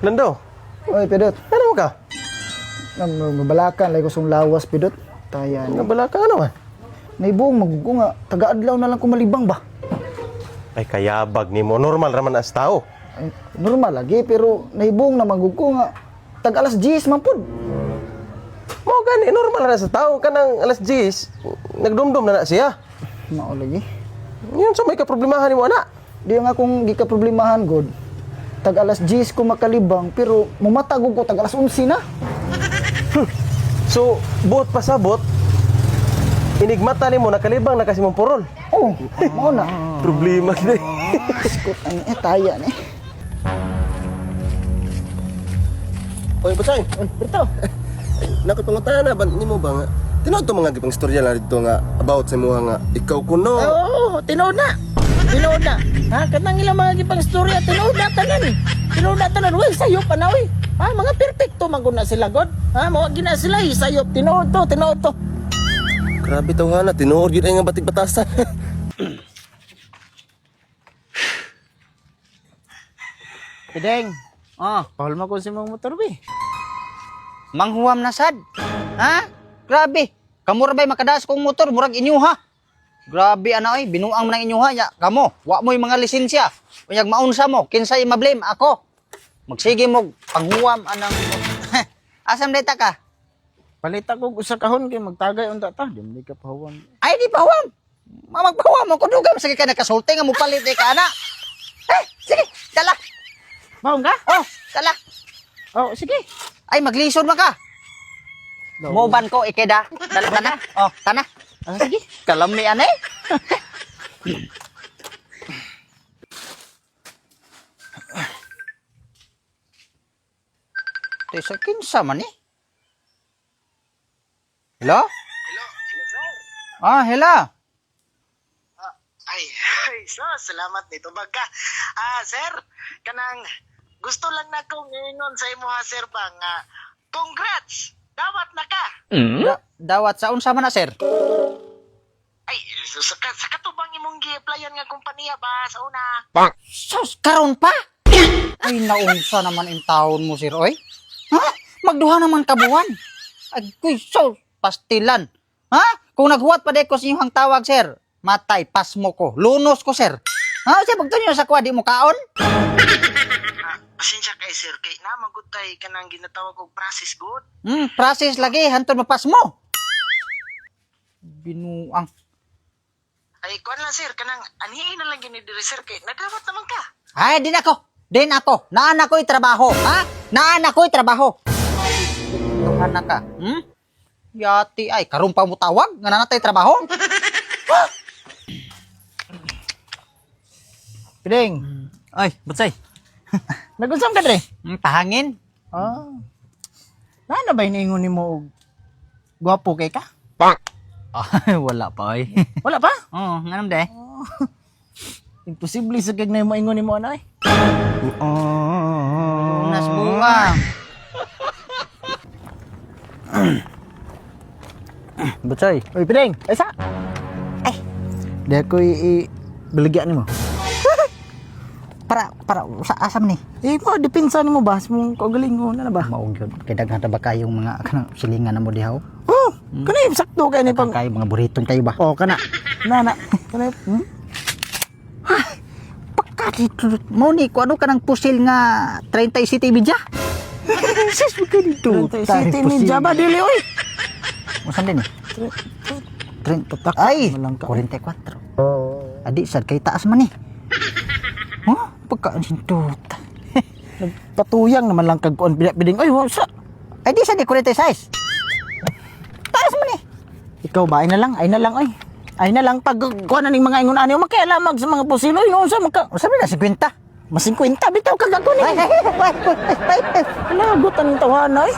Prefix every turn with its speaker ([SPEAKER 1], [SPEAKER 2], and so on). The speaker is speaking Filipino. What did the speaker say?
[SPEAKER 1] Nando,
[SPEAKER 2] Oy, Pidot.
[SPEAKER 1] ano mo ka?
[SPEAKER 2] Mabalakan, lay ko song lawas, Pidot. Tayan.
[SPEAKER 1] Nabala ka ano man?
[SPEAKER 2] Naibuong magugo nga. Taga-adlaw na lang kumalibang ba?
[SPEAKER 1] Ay kayabag ni mo, normal raman as tao.
[SPEAKER 2] Ay, normal lagi, pero naibuong na magugo nga. Tag-alas 10 man pud.
[SPEAKER 1] Mo gani, normal ra sa tao. Kanang alas 10, nagdumdum na siya.
[SPEAKER 2] Mao lagi.
[SPEAKER 1] Yun sa may kaproblemahan ni mo, ana.
[SPEAKER 2] Di nga akong gikaproblemahan, God. Tag-alas 10 ko makalibang, pero mumatagog ko tag-alas 11 na.
[SPEAKER 1] So, buot pa sa buot, inigmata ni mo, nakalibang na kasi mong purol.
[SPEAKER 2] Oh, mao na.
[SPEAKER 1] Problema kita.
[SPEAKER 2] Skot ang taya ni.
[SPEAKER 1] Oy, Butay.
[SPEAKER 2] Berto.
[SPEAKER 1] Nakot pangutana ba nimo ba nga? Tinuod to mga gipang istorya lang dito nga about sa mo nga ikaw kuno.
[SPEAKER 3] Oo, tinuod na. Tinuod na. Ha, kanang ilang mga gipang istorya, tinuod na tanan. Tinuod na tanan. Uy, sayop pa na, uy. Ha, mga perfecto maguna sila, God. Ha, mga gina sila, sayop. Tinuod to.
[SPEAKER 1] Grabe tawhana, tinuod gyud ay nga batig batasan.
[SPEAKER 3] Pideng. Pahol mo ko si mong motor, be. Manghuam na sad. Ha? Grabe. Kamura ba'y makadaas kong motor, murag inyuha. Grabe ana oy, binuang mo ng inyuha ya. Kamo, wa mo yung mga lisensya. Unyag maunsa mo, kinsay ma-blame ako. Magsige mo panghuam anang asam data ka?
[SPEAKER 2] Palita ko usa kahon kay magtagay unta ta, di man ka pahuwan.
[SPEAKER 3] Ay di pahuam. Magpahuam mo kuduga sige ka nakasulti nga mo palit ka ana. Sige, dala.
[SPEAKER 2] Mao nga?
[SPEAKER 3] Oh, dala.
[SPEAKER 2] Oh, sige.
[SPEAKER 3] Ay maglison man ka. Moban ko ikeda. Dala tana. Oh, tana. Sige, kalami anay. Tesa kinsa man ni? Hello?
[SPEAKER 4] Hello, sir.
[SPEAKER 3] Hello.
[SPEAKER 4] Ay, salamat nito bagka. Sir, kanang gusto lang na kong ingon sa imo ha, sir, bang congrats! Dawat na ka!
[SPEAKER 3] Dawat sa unsa man na, sir?
[SPEAKER 4] Ay, sa katubang imong gi-applyan nga kompanya ba sa una?
[SPEAKER 3] Sus, karon pa? Ay, naunsa naman in taon mo, sir, oy. Ha? Magduha naman kabuhan. Ay, kuy, sus, pastilan. Ha? Kung naghuwat pa de ko sa inyong tawag, sir, matay, pasmo ko, lunos ko, sir. Ha? Siya, pagtunyo sa kwa, di mo kaon?
[SPEAKER 4] Pasensya kay sir, kay namagutay ka nang ginatawag og process good.
[SPEAKER 3] Process lagi, hantod mapas mo. Binuang.
[SPEAKER 4] Ay, kuan lang sir, kanang anhiin na lang ginidiri sir, kay nagdawat naman ka.
[SPEAKER 3] Ay, din ako. Naan ako'y trabaho. Ha? Naan ako'y trabaho. Tuhan na ka. Yati ay, karon pa mo tawag? Nga nanatay trabaho?
[SPEAKER 2] Pideng.
[SPEAKER 3] Ay, batsay.
[SPEAKER 2] Nagunsam ka dre?
[SPEAKER 3] Pahangin.
[SPEAKER 2] Na ba iningon nimo og gwapo kay ka?
[SPEAKER 3] Ay, wala pa ay.
[SPEAKER 2] Wala pa?
[SPEAKER 3] Oo, ganun de.
[SPEAKER 2] Imposible sa kag na mo ingon nimo ana eh.
[SPEAKER 3] Unas buwang. Batsay.
[SPEAKER 2] Oy, Pideng. Ay sa.
[SPEAKER 3] Ay.
[SPEAKER 2] Di ako baligyan nimo.
[SPEAKER 3] Para sa asam ni.
[SPEAKER 2] Mo depensa nimo ba mong kaugalingon na ba?
[SPEAKER 3] Maong yun. Kaya daghan ba kayong mga kanang silingan na mo dihaw?
[SPEAKER 2] Oh, kanay sakto kay ni pang
[SPEAKER 3] Kayo mga buriton kayo ba?
[SPEAKER 2] Oh, kana. Nana. Kanay.
[SPEAKER 3] Pagkatito mo ni ko ano kanang pusil nga 30 city media?
[SPEAKER 2] Sis mo ka dito. City Ninja ba dili oy?
[SPEAKER 3] Musan din eh?
[SPEAKER 2] Tatak.
[SPEAKER 3] Ay!
[SPEAKER 2] Malang ka.
[SPEAKER 3] 44. Adi, sad kay taas man eh. Oh, pagkaan sintuta.
[SPEAKER 2] Nagpatuyang naman lang kag kuan piding. Ay, wa sa.
[SPEAKER 3] Ay, di sad di 46. Taas man eh.
[SPEAKER 2] Ikaw ba ay na lang oy. Ay na lang pag kuan ning mga ingon ani makialamag sa mga pusiloy no sa maka.
[SPEAKER 3] Sabi na 50.
[SPEAKER 2] Mas 50 bitaw kag ako ni.
[SPEAKER 3] Ay,
[SPEAKER 2] Lagot ang tawanan ay.